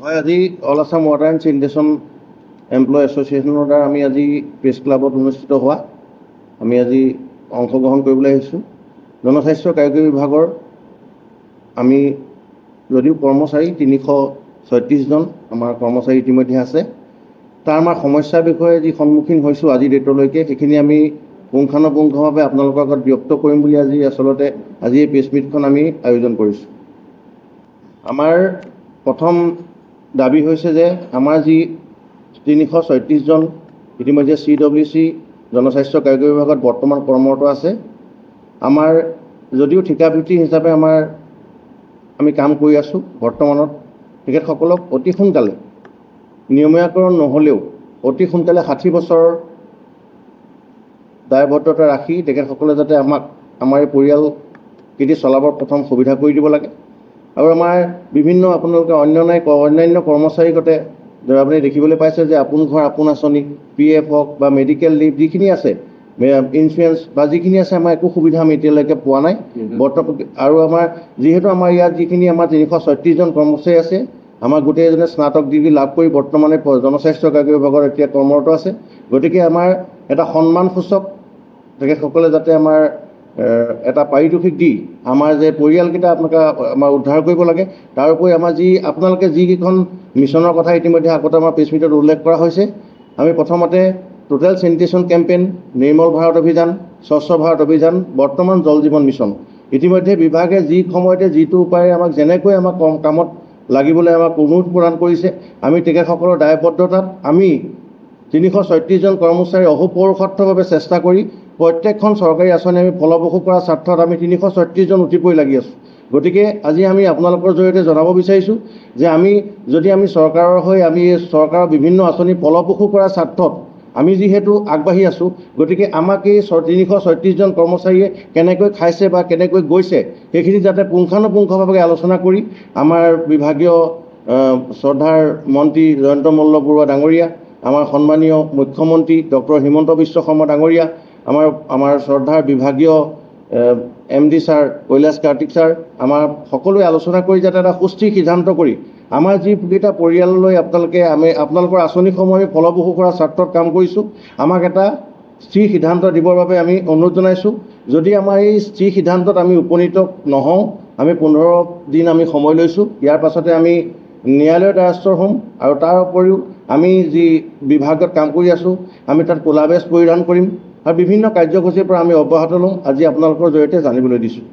হয়, আজি all Assam water and sanitation employ এছ'চিয়েশ্যনৰ দ্বাৰা আমি আজি প্ৰেছ ক্লাবত অনুষ্ঠিত হোৱা আমি আজি অংশগ্ৰহণ কৰিবলৈ আহিছোঁ। জনস্বাস্থ্য কাৰিকৰী বিভাগৰ আমি যদিও কৰ্মচাৰী 336জন আমাৰ কৰ্মচাৰী ইতিমধ্যে আছে, তাৰ আমাৰ সমস্যাৰ বিষয়ে যি সন্মুখীন হৈছোঁ আজি ডেটলৈকে সেইখিনি আমি পুংখানুপুংখভাৱে আপোনালোকৰ আগত ব্যক্ত কৰিম বুলি আজি এই প্ৰেছ মিটখন আমি আয়োজন কৰিছোঁ। আমাৰ প্ৰথম দাবী হৈছে যে আমাৰ যি 336জন ইতিমধ্যে CWC জনস্বাস্থ্য কাৰিকৰী বিভাগত বৰ্তমান কৰ্মৰত আছে, আমাৰ যদিও ঠিকাভিত্তি হিচাপে আমি কাম কৰি আছোঁ, বৰ্তমানত তেখেতসকলক অতি সোনকালে নিয়মীয়াকৰণ নহ'লেও অতি সোনকালে 60 বছৰৰ দায়বদ্ধতা ৰাখি তেখেতসকলে যাতে আমাৰ এই পৰিয়ালকেইটি চলাবৰ প্ৰথম সুবিধা কৰি দিব লাগে। আৰু আমাৰ বিভিন্ন আপোনালোকে অন্যান্য কৰ্মচাৰীগতে আপুনি দেখিবলৈ পাইছে যে আপোন ঘৰ আপোন আঁচনি, PF হওক বা মেডিকেল লিভ যিখিনি আছে, ইঞ্চুৰেঞ্চ বা যিখিনি আছে, আমাৰ একো সুবিধা আমি এতিয়ালৈকে পোৱা নাই বৰ্তমান। আৰু আমাৰ যিহেতু আমাৰ ইয়াত যিখিনি আমাৰ 336জন কৰ্মচাৰী আছে, আমাৰ গোটেইজনে স্নাতক ডিগ্ৰী লাভ কৰি বৰ্তমানে জনস্বাস্থ্য কাৰিকৰী বিভাগত এতিয়া কৰ্মৰত আছে। গতিকে আমাৰ এটা সন্মানসূচক তেখেতসকলে যাতে আমাৰ এটা পাৰিতোষিক দি আমাৰ যে পৰিয়ালকেইটা আমাৰ উদ্ধাৰ কৰিব লাগে। তাৰ উপৰি আমাৰ আপোনালোকে যিকেইখন মিছনৰ কথা ইতিমধ্যে আগতে আমাৰ প্ৰেছ মিটত উল্লেখ কৰা হৈছে, আমি প্ৰথমতে টোটেল চেনিটেশ্যন কেম্পেইন, নিৰ্মল ভাৰত অভিযান, স্বচ্ছ ভাৰত অভিযান, বৰ্তমান জল জীৱন মিছন ইতিমধ্যে বিভাগে যি সময়তে যিটো উপায়েৰে যেনেকৈ আমাক কামত লাগিবলৈ আমাক অনুৰোধ প্ৰদান কৰিছে, আমি তেখেতসকলৰ দায়বদ্ধতাত আমি 336জন কৰ্মচাৰী অহোপৰুষত্বভাৱে চেষ্টা কৰি প্ৰত্যেকখন চৰকাৰী আঁচনি আমি ফলপ্ৰসূ কৰাৰ স্বাৰ্থত আমি 336জন উঠি পৰি লাগি আছোঁ। গতিকে আজি আমি আপোনালোকৰ জৰিয়তে জনাব বিচাৰিছোঁ যে আমি চৰকাৰৰ হৈ আমি চৰকাৰৰ বিভিন্ন আঁচনি ফলপ্ৰসূ কৰাৰ স্বাৰ্থত আমি যিহেতু আগবাঢ়ি আছোঁ, গতিকে আমাক এই 336জন কৰ্মচাৰীয়ে কেনেকৈ খাইছে বা কেনেকৈ গৈছে সেইখিনি যাতে পুংখানুপুংখভাৱে আলোচনা কৰি আমাৰ বিভাগীয় শ্ৰদ্ধাৰ মন্ত্ৰী জয়ন্ত মল্ল বৰুৱা ডাঙৰীয়া, আমাৰ সন্মানীয় মুখ্যমন্ত্ৰী ডক্টৰ হিমন্ত বিশ্ব শৰ্মা ডাঙৰীয়া, আমাৰ শ্ৰদ্ধাৰ বিভাগীয় MD sir Kailash Kartik sir, আমাৰ সকলোৱে আলোচনা কৰি যাতে এটা সুস্থিৰ সিদ্ধান্ত কৰি আমাৰ যিকেইটা পৰিয়াললৈ আপোনালোকৰ আঁচনিসমূহ আমি ফলপ্ৰসূ কৰাৰ স্বাৰ্থত কাম কৰিছোঁ, আমাক এটা স্থিৰ সিদ্ধান্ত দিবৰ বাবে আমি অনুৰোধ জনাইছোঁ। যদি আমাৰ এই স্থিৰ সিদ্ধান্তত আমি উপনীত নহওঁ, আমি 15 দিন আমি সময় লৈছোঁ। ইয়াৰ পাছতে আমি ন্যায়ালয়ৰ দ্বাৰস্থ হ'ম আৰু তাৰ উপৰিও আমি যি বিভাগত কাম কৰি আছোঁ, আমি তাত ক'লা বেজ পৰিধান কৰিম আৰু বিভিন্ন কাৰ্যসূচীৰ পৰা আমি অব্যাহত ল'ম। আজি আপোনালোকৰ জৰিয়তে জানিবলৈ দিছোঁ।